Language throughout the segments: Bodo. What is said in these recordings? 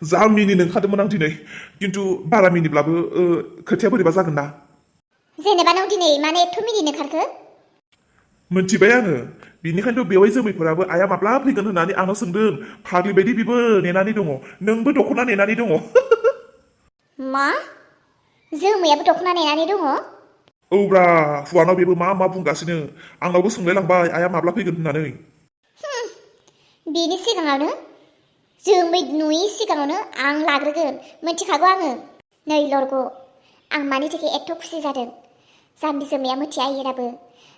जा मिनिनो ओंखारदोंमोन आं दिनै खिन्थु बारा मिनिब्लाबो खोथाया बोरैबा जागोन ना जेनेबा नों दिनै मानो एथ' मिनिनो खारखो मोनथिबाय आङो बिनिखायनोथ' बेवाइ जोमैफोराबो आइया माब्ला फैगोन होननानै आंनाव सोंदों फाग्लि बायदि बेबो नेनानै दङ नोंबो दख'ना नेनानै दङ मा जोमैयाबो दख'ना नेनानै दङ औब्रा हौवानाव बेबो मा मा बुंगासिनो आंनावबो सोंलायलांबाय आइया माब्ला फैगोन होननानै बेनि सिगाङावनो जोमै नुयि सिगाङावनो आं लाग्रोगोन मिथिखागौ आङो नै लरग' आं मानि थाखाय एथ' खुसि जादों जाम्बि जोमैया मिथिया आइराबो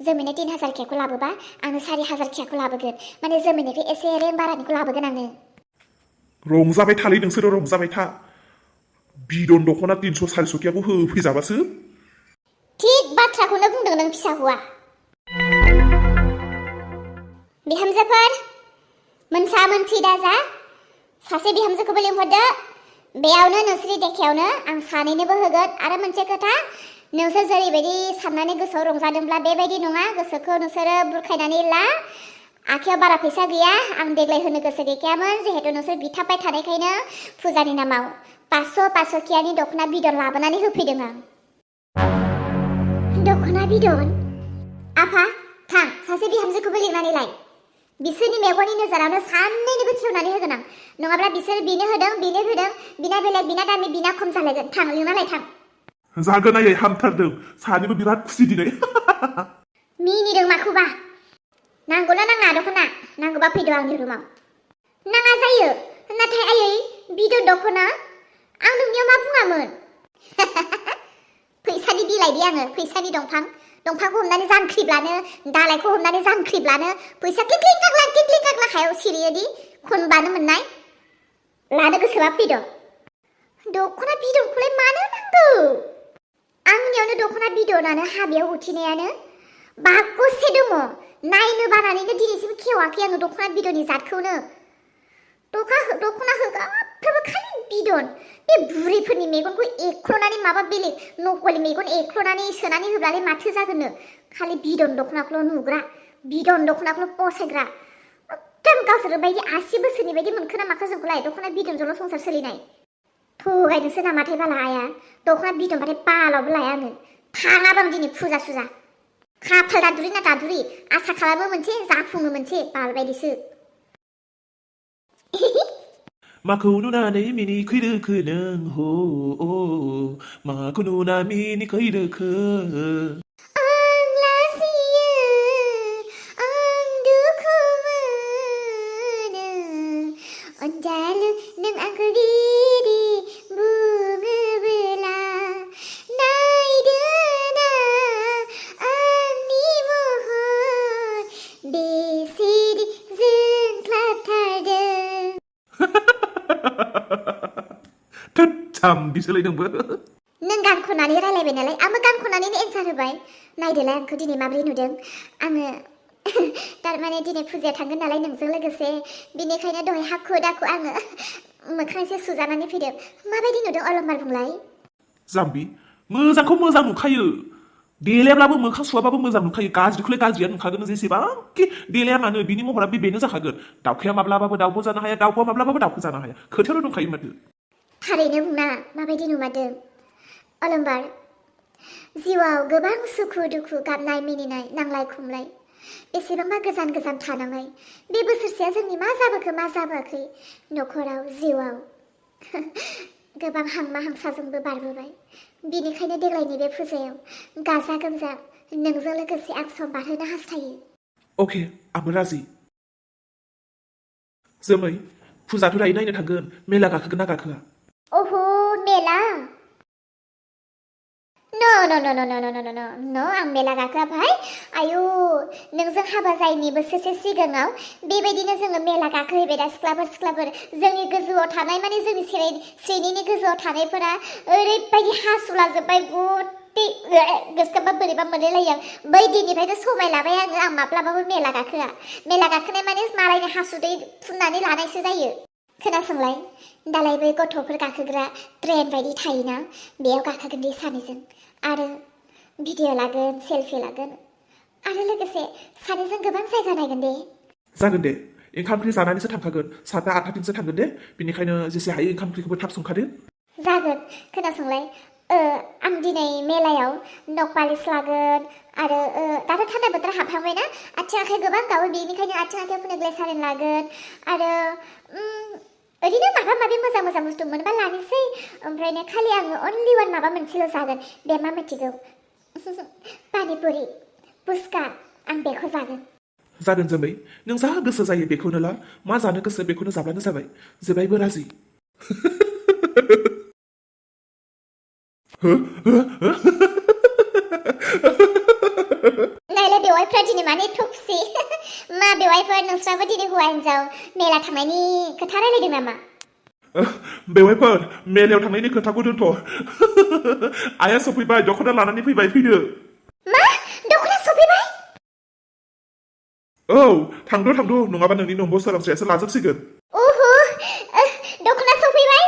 जोमैनो 3000 खेखौ लाबोबा आङो 4000 खेखौ लाबोगोन माने जोमैनिफ्राय एसे रेम बारानिखौ लाबोगोन आङो रंजाबाय थालै नोंसोरो रंजाबाय था बिदन दख'ना 300 400 होफैजाबासो थिग बाथ्राखौनो बुंदों नों फिसा हौवा बिहामजोफोर मोनसा मोनथि दाजा सासे बिहामजोखौबो लिंहरदो बेयावनो नोंसोरनि देखायावनो आं सानैनोबो होगोन आरो मोनसे खोथा नोंसोर जेरैबायदि साननानै गोसोआव रंजादोंब्ला बेबायदि नङा गोसोखौ नोंसोरो बुरखायनानै ला आखायाव बारा फैसा गैया आं देग्लाय होनो गोसो गैखायामोन जिहेतु नोंसोर बिथाबबाय थानायखायनो फुजानि नामाव 500 कियानि दख'ना बिदन लाबोनानै होफैदों आं दख'ना बिदन आफा थां सासे बिहामजोखौबो लिंनानै लाय बिसोरनि मेगननि नोजोरावनो सानैनोबो खेवनानै होगोन आं नङाब्ला बिसोर बेनो होदों बेनो होदों बिना बेलेग बिना दामि बिना खम जालायगोन थां लिंना लाय थां जागोन आयै हामथारदों सानैबो बिराद खुसि दिनै मिनिदों माखौबा नांगौना नाङा दख'ना नांगौबा फैदो आंनि रुमाव नाङा जायो नाथाय आयै बिदन दख'ना आं नोंनियाव मा बुङामोन फैसानि बिलाइदि आङो फैसानि दंफांखौ हमनानै जांख्रिब्लानो दालायखौ हमनानै जांख्रिब्लानो फैसा किंक्लिं काक्ला हायाव सिरियोदि खनबानो मोननाय लानो गोसोबा फैद' दख'ना बिदनखौलाय मानो नांगौ आंनियावनो दख'ना बिदनानो हाबायाव उथिनायानो बागसे दङ नायनो बानानैनो दिनैसिम खेवाखै आङो दख'ना बिदननि जातखौनो दख'ना होगाफ्राबो खालि बिदन बे बुरैफोरनि मेगनखौ एख्ल'नानै माबा बेलेग नकलि मेगन एख्ल'नानै सोनानै होब्लालाय माथो जागोननो खालि बिदन दख'नाखौल' नुग्रा बिदन दख'नाखौल' पसायग्रा एकदम गावसोर बायदि 80 बोसोरनि बायदि मोनखोना माखो जोंखौलाय दख'ना बिदनजोंल' संसार सोलिनाय थगायनोसो नामाथाय बाला आया दख'ना बिदनबाथाय बालावबो लाया आङो थाङाबा दिनै फुजा सुजा खाफाल दादुरि ना दादुरि आसा खालामो मोनसे जाफुङो मोनसे बाल बायदिसो माखौ नुनानै मिनिखैरोखो नों हो माखौ नुना मिनिखैरोखो आं लाजियो आं दुखु मोनो अनजालु नों आंखौ बिदि बुङोबोला नायदो ना आंनि महर बेसेदि जोंख्लाबथारदों जाम्बिसोलाय नोंबो नों गान खननानै रायलायबाय नालाय आंबो गान खननानैनो एन्सार होबाय नायदोलाय आंखौ दिनै माबोरै नुदों आङो थारमाने दिनै फुजाया थांगोन नालाय नोंजों लोगोसे बिनिखायनो दहाय हाखु दाखु आङो मोखां एसे सुजानानै फैदों माबायदि नुदों अलंबार बुंलाय जाम्बि मोजांखौ मोजां नुखायो देलायाब्लाबो मोखां सुवाबाबो मोजां नुखायो गाज्रिखौलाय गाज्रिया नुखागोन जेसेबांखि देलाया मानो बिनि महरा बेनो जाखागोन दाउखाया माब्लाबाबो दाउखौ जानो हाया दाउखौ माब्लाबाबो दाउखौ जानो हाया खोथायावनो दंखायो माथो थारैनो बुंना माबायदि नुमारदों अलंबार जिउआव गोबां सुखु दुखु गाबनाय मिनिनाय नांलाय खमलाय बेसेबांबा गोजान गोजान थानांनाय बे बोसोरसेया जोंनि मा जाबोखो मा जाबोआखै न'खराव जिउआव गोबां हांमा हांसाजोंबो बारबोबाय बिनिखायनो देग्लायनि बे फुजायाव गाजा गोमजा नोंजों लोगोसे आं सम बारहोनो हास्थायो अके आंबो राजि जोमै फुजाथ' दायो नायनो थांगोन मेला गाखोगोन ना गाखोआ ओहो मेला न' आं मेला गाखोआ भाई आयु नोंजों हाबा जायैनि बोसोरसे सिगाङाव बेबायदिनो जोङो मेला गाखोहैबाय दा सिख्लाफोर जोंनि गोजौआव थानाय माने जोंनि श्रेणिनि गोजौआव थानायफोरा ओरैबायदि हासुलाजोब्बाय गथे गोसोखांबा बोरैबा मोनलायलायो आं बै दिननिफ्रायनो समाय लाबाय आं माब्लाबाबो मेला गाखोआ मेला गाखोनाय माने मालायनि हासुदै फुननानै लानायसो जायो खोनासंलाय दालाय बै गथ'फोर गाखोग्रा ट्रेन बायदि थायोना बेयाव गाखोगोन दे सानैजों आरो भिडिअ लागोन सेलफि लागोन आरो लोगोसे सानैजों गोबां जायगा नायगोन दे जागोन दे ओंखाम ओंख्रि जानानैसो थांखागोन 7ता 8ताथिंसो थांगोन दे बेनिखायनो जेसे हायो ओंखाम ओंख्रिखौबो थाब संखादो जागोन खोनासंलाय आं दिनै मेलायाव नख पालिस लागोन आरो दाथ' थान्दा बोथोर हाबहांबायना आथिं आखाइ गोबां गावो बेनिखायनो आथिं आखाइ फुनो ग्लिसारिन लागोन आरो ओरैनो माबा माबि मोजां मोजां बुस्थु मोनबा लानोसै ओमफ्रायनो खालि आङो अनलि वान माबा मोनसेल' जागोन बे मा मिथिगौ पानिपुरि पुस्का आं बेखौ जागोन जागोन जोमै नों जा गोसो जायो बेखौनो ला मा जानो गोसो बेखौनो जाब्लानो जाबाय जेब्लायबो राजि नायलाय बेवाइफ्रा दिनै माने एथ' खुसि मा बेवाइफोर नोंस्राबो दिनै हौवा हिन्जाव मेला थांनायनि खोथा रायलायदों नामा बेवाइफोर मेलायाव थांनायनि खोथाखौ दोनथ' आइया सफैबाय दख'ना लानानै फैबाय फैदो मा दख'ना सफैबाय औ थांद' नङाबा नोंनि नम्बर सोरांस्रियासो लाजोबसिगोन ओहो दख'ना सफैबाय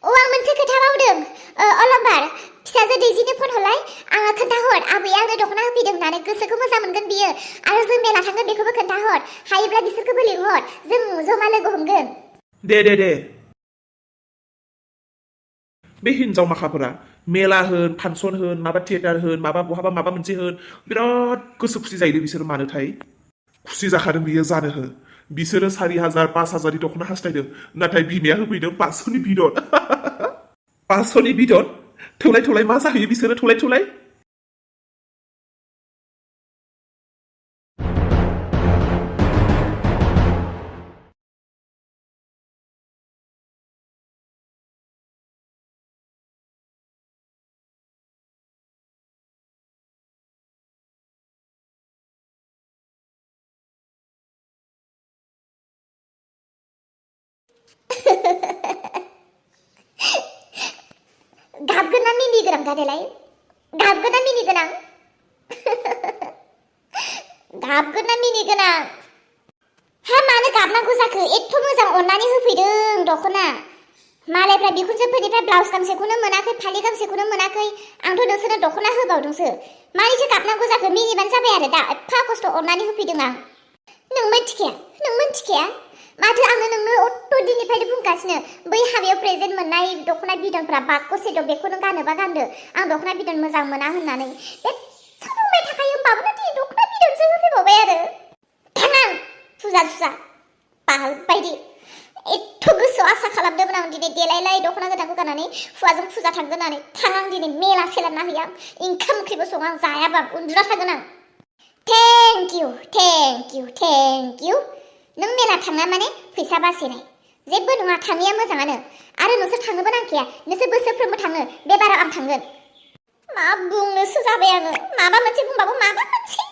आं मोनसे खोथा बावदों अलंबार फिसाजो दैजिनो फन हरलाय आङो खोन्थाहर आबैया आंनो दख'ना होफैदों होननानै गोसोखौ मोजां मोनगोन बियो आरो जों मेला थांगोन बेखौबो खोन्थाहर हायोब्ला बिसोरखौबो लिंहर जों जमा लोगो हमगोन दे बे हिन्जाव माखाफोरा मेला होन फांसन होन माबा थियेटार होन माबा बहाबा माबा मोनसे होन बिराद गोसो खुसि जायो बिसोरो मानोथाय खुसि जाखादों बियो जानो हो बिसोरो 4,000 5,000नि दख'ना हास्थायदों नाथाय बिमाया होफैदों 500नि बिदन 500नि बिदन थौलाय मा जाहैयो बिसोरो थौलाय गाबगोन ना मिनिगोन आं दादेलाय गाबगोन ना मिनिगोन आं गाबगोन ना मिनिगोन आं हा मानो गाबनांगौ जाखो एथ' मोजां अननानै होफैदों दख'ना मालायफ्रा बिखुनजोफोरनिफ्राय ब्लाउस गांसेखौनो मोनाखै फालि गांसेखौनो मोनाखै आंथ' नोंसोरनो दख'ना होबावदोंसो मानैसो गाबनांगौ जाखो मिनिबानो जाबाय आरो दा एफा खस्थ' अननानै होफैदों आं नों मिथिखाया माथो आङो नोंनो अत्त' दिननिफ्रायनो बुंगासिनो बै हाबायाव प्रेजेन्ट मोननाय दख'ना बिदनफ्रा बाकसे दं बेखौनो गानोबा गानदो आं दख'ना बिदन मोजां मोना होननानै एथ' बुंबाय थाखायो होमबाबो दिनै दख'ना बिदनसो होफैबावबाय आरो थाङां फुजा बाल बायदि एथ' गोसोआव आसा खालामदोंमोन आं दिनै देलायलाय दख'ना गोदानखौ गाननानै हुवाजों फुजा थांगोन होननानै थाङां दिनै मेला सेला नाहैया ओंखाम ओंख्रिबो सङा आं जायाबा उन्दुना थागोन आं थेंक इउ नों मेला थाङा माने फैसा बासायनाय जेबो नङा थाङैया मोजाङानो आरो नोंसोर थाङोबो नांखाया नोंसोर बोसोरफ्रोमबो थाङो बे बाराव आं थांगोन मा बुंनोसो जाबाय आङो माबा मोनसे बुंबाबो माबा मोनसे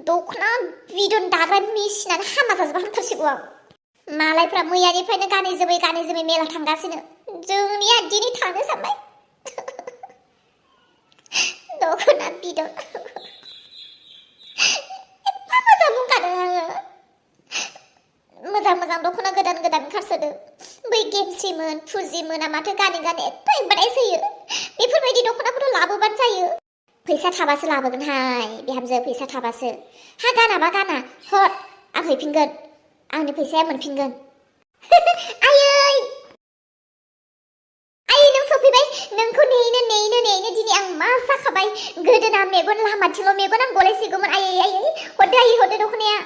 दख'ना बिदन दाग्रा मेसिनानो हामा जाजोबा हामथारसिगौ आं मालायफ्रा मैयानिफ्रायनो गानै जोमै मेला थांगासिनो जोंनिया दिनै थांनो सानबाय दख'ना बिदन एफा मोजां बुंखादों आङो मोजां दख'ना गोदान ओंखारसोदों बै गेमस्रिमोन फुजिमोना माथो गानै एथ' एडभार्टाइज होयो बेफोरबायदि दख'नाखौथ' लाबोबानो जायो फैसा थाबासो लाबोगोनहाय बिहामजो फैसा थाबासो हा गानाबा गाना हर आं हैफिनगोन आंनि फैसाया मोनफिनगोन आयै नों सफैबाय नोंखौ नेयैनो दिनै आं मा जाखाबाय गोदोना मेगन लामाथिंल' मेगन आं गलायसिगौमोन आयै हरदो दख'नाया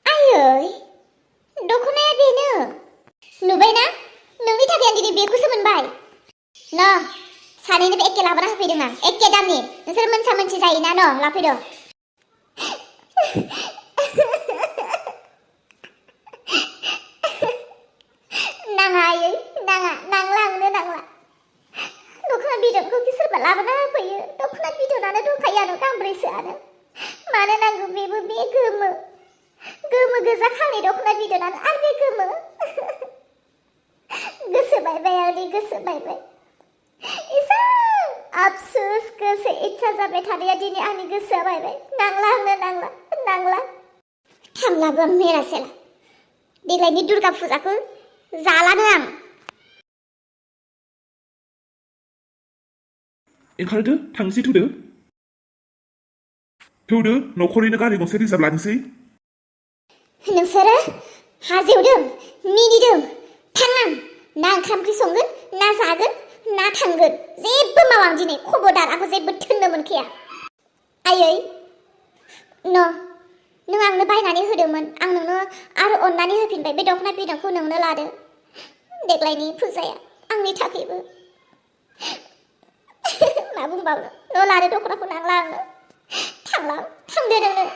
आयै दख'नाया बेनो नुबायना नोंनि थाखाय आं दिनै बेखौसो मोनबाय न सानैनोबो एखे लाबोना होफैदों आं एखे दामनि नोंसोर मोनसा जायोना न लाफैदो नाङा आयै नांला दख'ना बिदनखौ सोरबा लाबोना होफैयो दख'ना बिदनानो दंखायोआनो गांब्रैसोआनो मानो नांगौ बेबो बे गोमो गोजा खावनि दख'ना बिदनानो आरो बे गोमो गोसो बायबाय आंनि गोसो बायबाय इसां आफसोस गोसो इच्छा जाबाय थानाया दिनै आंनि गोसोआ बायबाय नांला आंनो नांला थांलाबो आं मेरासेला देग्लायनि दुर्गा फुजाखौ जालानो आं ओंखारदो थांसै थौदो न'खरैनो गारि गंसे रिजार्भ लानोसै नोंसोरो हाजेवदों मिनिदों थांनां ना ओंखाम ओंख्रि संगोन ना जागोन ना थांगोन जेबो मावा आं दिनै खबरदार आंखौ जेबो थोननो मोनखाया आयै नों आंनो बायनानै होदोंमोन आं नोंनो आरो अननानै होफिनबाय बे दख'ना बिदनखौ नोंनो लादो देग्लायनि फुजाया आंनि थाखायबो मा बुंबावनो न' लादो दख'नाखौ नांला आंनो थांदो नोंनो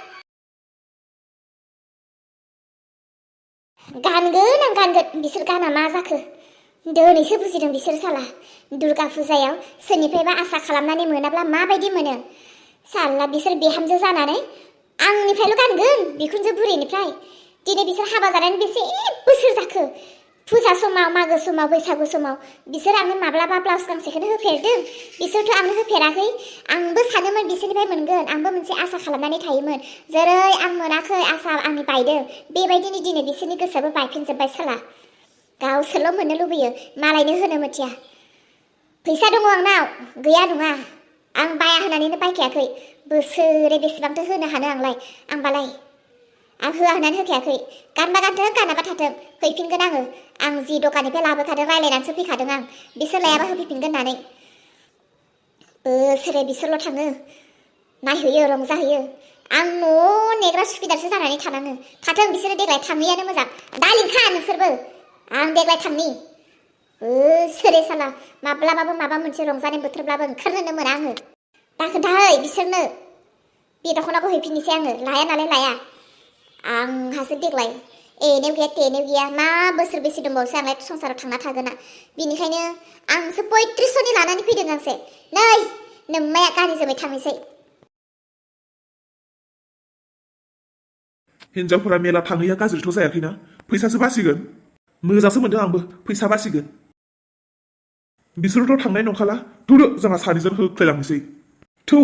गानगोन आं गानगोन बिसोर गाना मा जाखो दिनैसो बुजिदों बिसोर साला दुर्गा फुजायाव सोरनिफ्रायबा आसा खालामनानै मोनाब्ला माबायदि मोनो साला बिसोर बिहामजो जानानै आंनिफ्रायल' गानगोन बिखुनजो बुरैनिफ्राय दिनै बिसोर हाबा जानानै बेसे बोसोर जाखो फुजा समाव मागो समाव बैसागु समाव बिसोर आंनो माब्लाबा ब्लाउस गांसेखौनो होफेरदों बिसोरथ' आंनो होफेराखै आंबो सानोमोन बिसोरनिफ्राय मोनगोन आंबो मोनसे आसा खालामनानै थायोमोन जेरै आं मोनाखै आसा आंनि बायदों बेबायदिनो दिनै बिसोरनि गोसोआबो बायफिनजोब्बाय साला गावसोरल' मोननो लुबैयो मालायनो होनो मिथिया फैसा दङ आंनाव गैया नङा आं बाया होनानैनो बायखायाखै बोसोरे बेसेबांथो होनो हानो आंबालाय आं होआ होनानै होखायाखै गानबा गानथों गानाबा थाथों हैफिनगोन आं जि दखाननिफ्राय लाबोखादों रायलायनानैसो फैखादों आं बिसोर लायाबा होफैफिनगोन होननानै बोसोरे बिसोरल' थाङो नायहैयो रंजाहैयो आं न' नेग्रा सुखिदारसो जानानै थानाङो थाथों बिसोरो देग्लाय थाङैयानो मोजां दा लिंखा नोंसोरबो आं देग्लाय थांनि बोसोरे साला माब्लाबाबो माबा मोनसे रंजानाय बोथोरब्लाबो ओंखारनोनो मोना आङो दा खोन्थाहै बिसोरनो बे दख'नाखौ हैफिननोसै आङो लाया नालाय लाया आंहासो देग्लाय एनेव गैया टेनेव गैया मा बोसोर बेसे दंबावोसो आंलाय संसाराव थांना थागोना बिनिखायनो आंसो 3500नि लानानै फैदों गांसे नै नोम्माया गारि जोमै थांनोसै हिनजावफोरा मेला थाङैया गाज्रिथ' जायाखैना फैसासो बासिगोन मोजांसो मोनदों आंबो फैसा बासिगोन बिसोरथ' थांनाय नंखाला थौदो जोंहा सानैजों होख्लायलांनोसै थौ